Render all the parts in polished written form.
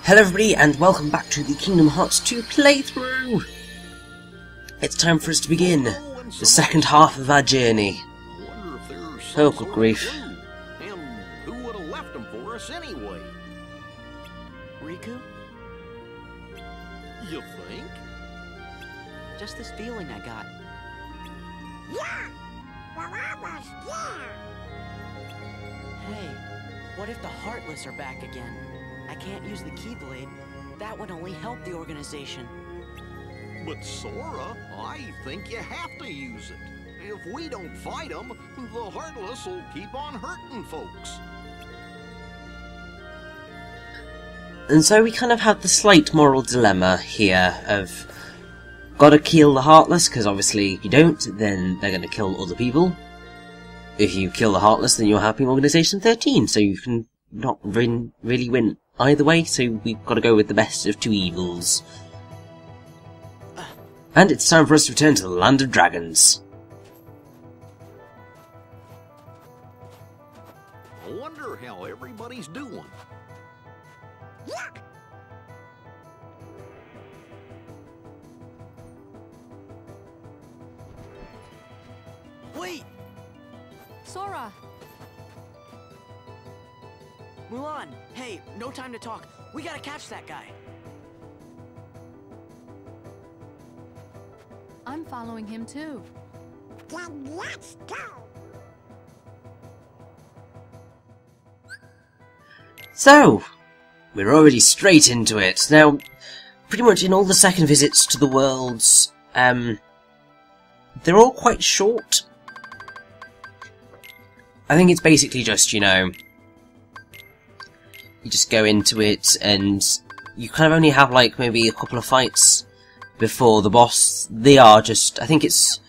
Hello everybody and welcome back to the Kingdom Hearts 2 playthrough! It's time for us to begin the second half of our journey. Oh, good grief. And who would have left them for us anyway? Riku? You think? Just this feeling I got. Yeah! We're almost there! Hey, what if the Heartless are back again? I can't use the Keyblade. That would only help the organization. But Sora, I think you have to use it. If we don't fight them, the Heartless will keep on hurting folks. And so we kind of have the slight moral dilemma here of gotta kill the Heartless, because obviously if you don't, then they're gonna kill other people. If you kill the Heartless, then you're helping Organization 13, so you can not really win either way, so we've got to go with the best of two evils. And it's time for us to return to the Land of Dragons. I wonder how everybody's doing. Yuck! Wait! Sora! Mulan! Hey, no time to talk. We gotta catch that guy. I'm following him too. Then let's go! So, we're already straight into it. Now, pretty much in all the second visits to the worlds, they're all quite short. I think it's basically just, you know, you just go into it and you kind of only have like maybe a couple of fights before the boss. They are just, I think it's,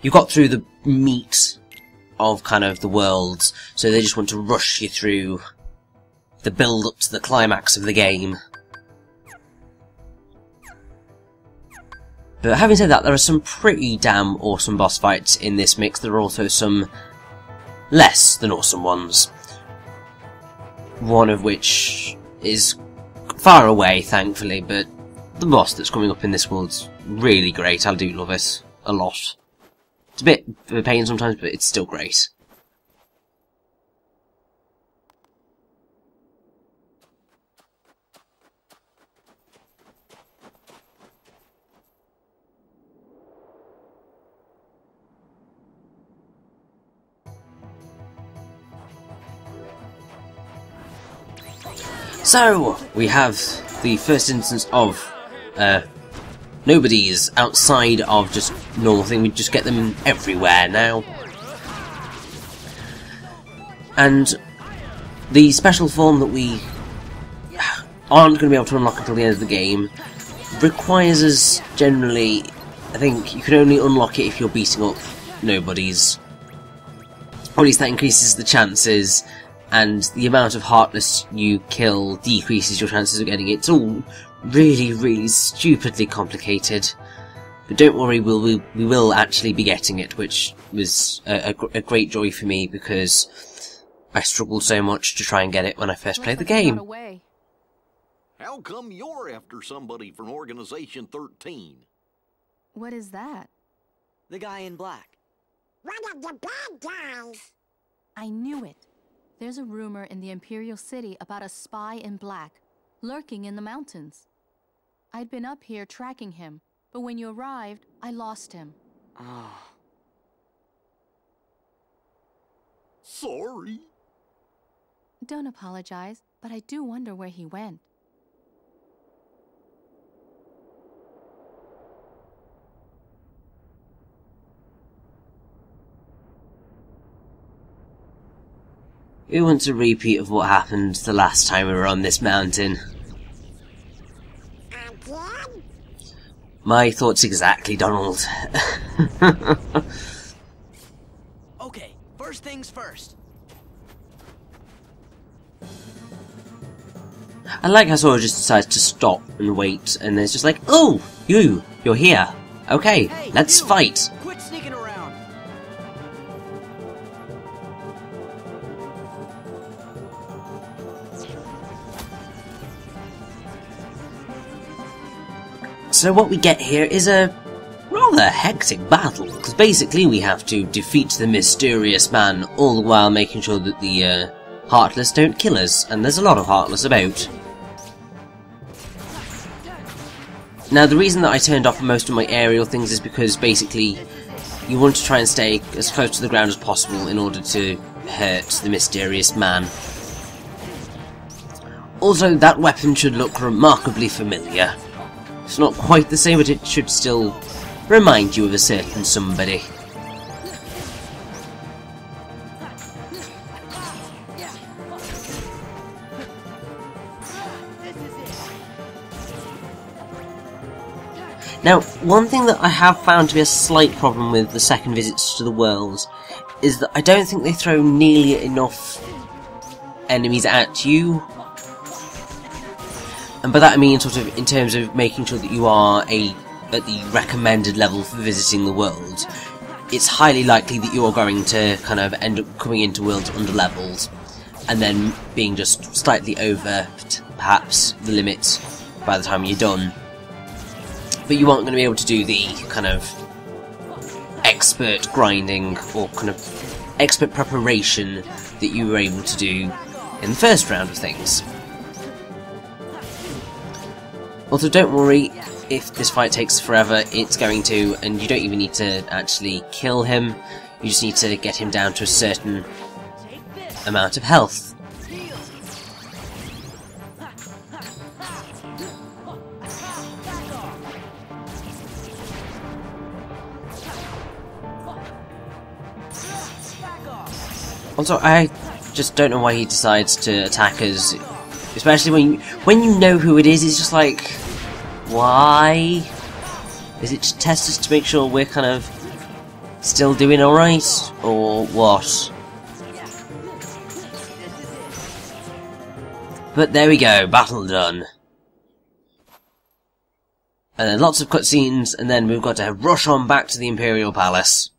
you got through the meat of kind of the worlds, so they just want to rush you through the build up to the climax of the game. But having said that, there are some pretty damn awesome boss fights in this mix. There are also some less than awesome ones. One of which is far away, thankfully, but the boss that's coming up in this world's really great. I do love it a lot. It's a bit of a pain sometimes, but it's still great. So, we have the first instance of nobodies outside of just normal thing. We just get them everywhere now. And the special form that we aren't going to be able to unlock until the end of the game requires us generally, I think you can only unlock it if you're beating up nobodies. Or at least that increases the chances, and the amount of Heartless you kill decreases your chances of getting it. It's all really, really stupidly complicated. But don't worry, we will actually be getting it, which was a great joy for me, because I struggled so much to try and get it when I first played the game. How come you're after somebody from Organization 13? What is that? The guy in black. One of the bad guys! I knew it. There's a rumor in the Imperial City about a spy in black, lurking in the mountains. I'd been up here tracking him, but when you arrived, I lost him. Oh. Sorry. Don't apologize, but I do wonder where he went. Who wants a repeat of what happened the last time we were on this mountain? Again? My thoughts exactly, Donald. Okay, first things first. I like how Sora just decides to stop and wait, and there's just like, oh, you're here. Okay, Hey, let's you! fight. Quit sneaking around. So what we get here is a rather hectic battle, because basically we have to defeat the mysterious man, all the while making sure that the Heartless don't kill us, and there's a lot of Heartless about. Now the reason that I turned off most of my aerial things is because basically you want to try and stay as close to the ground as possible in order to hurt the mysterious man. Also, that weapon should look remarkably familiar. It's not quite the same, but it should still remind you of a certain somebody. Now, one thing that I have found to be a slight problem with the second visits to the world is that I don't think they throw nearly enough enemies at you. And by that I mean sort of in terms of making sure that you are at the recommended level for visiting the world. It's highly likely that you're going to kind of end up coming into worlds under-leveled, and then being just slightly over, perhaps, the limit by the time you're done. But you aren't going to be able to do the kind of expert grinding or kind of expert preparation that you were able to do in the first round of things. Also, don't worry if this fight takes forever, it's going to, and you don't even need to actually kill him, you just need to get him down to a certain amount of health. Also, I just don't know why he decides to attack us, especially when you know who it is. It's just like, why? Is it to test us to make sure we're kind of still doing alright, or what? But there we go, battle done. And then lots of cutscenes, and then we've got to rush on back to the Imperial Palace,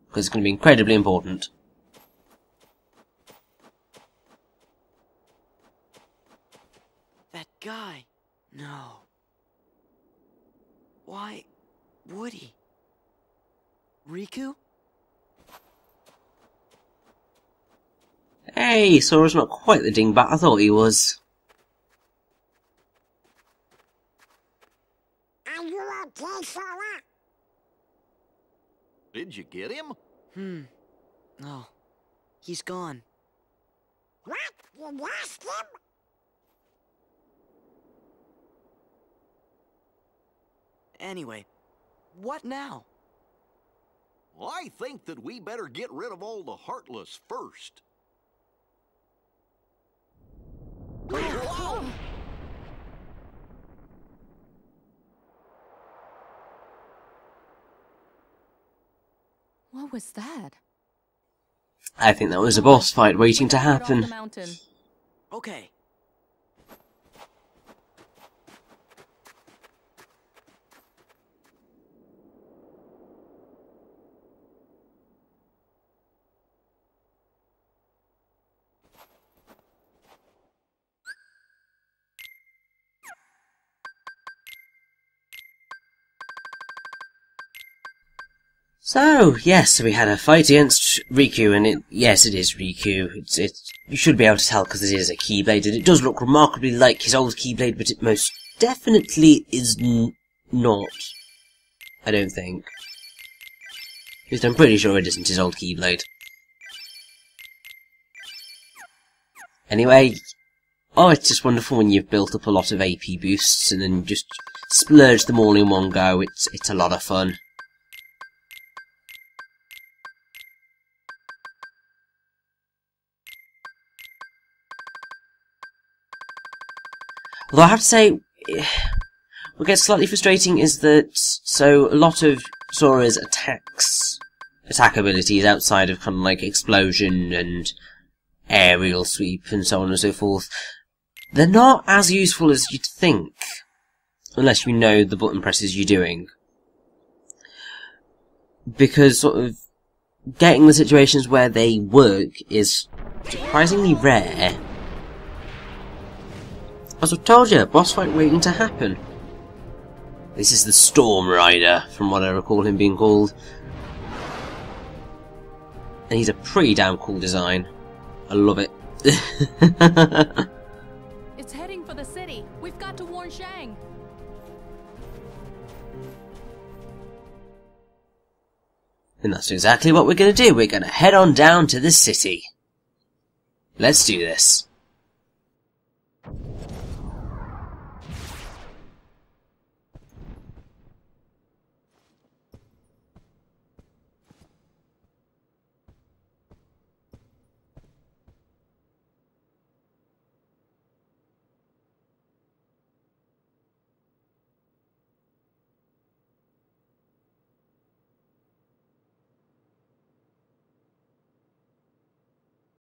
because it's going to be incredibly important. That guy. No. Why would he? Riku? Hey, Sora's not quite the dingbat I thought he was. Are you okay, Sora? Did you get him? No. He's gone. What? You lost him? Anyway, what now? I think that we better get rid of all the Heartless first. Whoa! What was that? I think that was a boss fight waiting to happen. The mountain. Okay. So, yes, we had a fight against Riku, and yes, it is Riku. You should be able to tell because it is a Keyblade, and it does look remarkably like his old Keyblade, but it most definitely is not. I don't think. At least I'm pretty sure it isn't his old Keyblade. Anyway, it's just wonderful when you've built up a lot of AP boosts and then just splurge them all in one go. It's a lot of fun. Although I have to say, what gets slightly frustrating is that, so a lot of Sora's attack abilities outside of kind of like explosion and aerial sweep and so on and so forth, they're not as useful as you'd think, unless you know the button presses you're doing. Because sort of getting the situations where they work is surprisingly rare. As I told you, boss fight waiting to happen. This is the Storm Rider, from what I recall him being called. And he's a pretty damn cool design. I love it. It's heading for the city. We've got to warn Shang. And that's exactly what we're going to do. We're going to head on down to the city. Let's do this.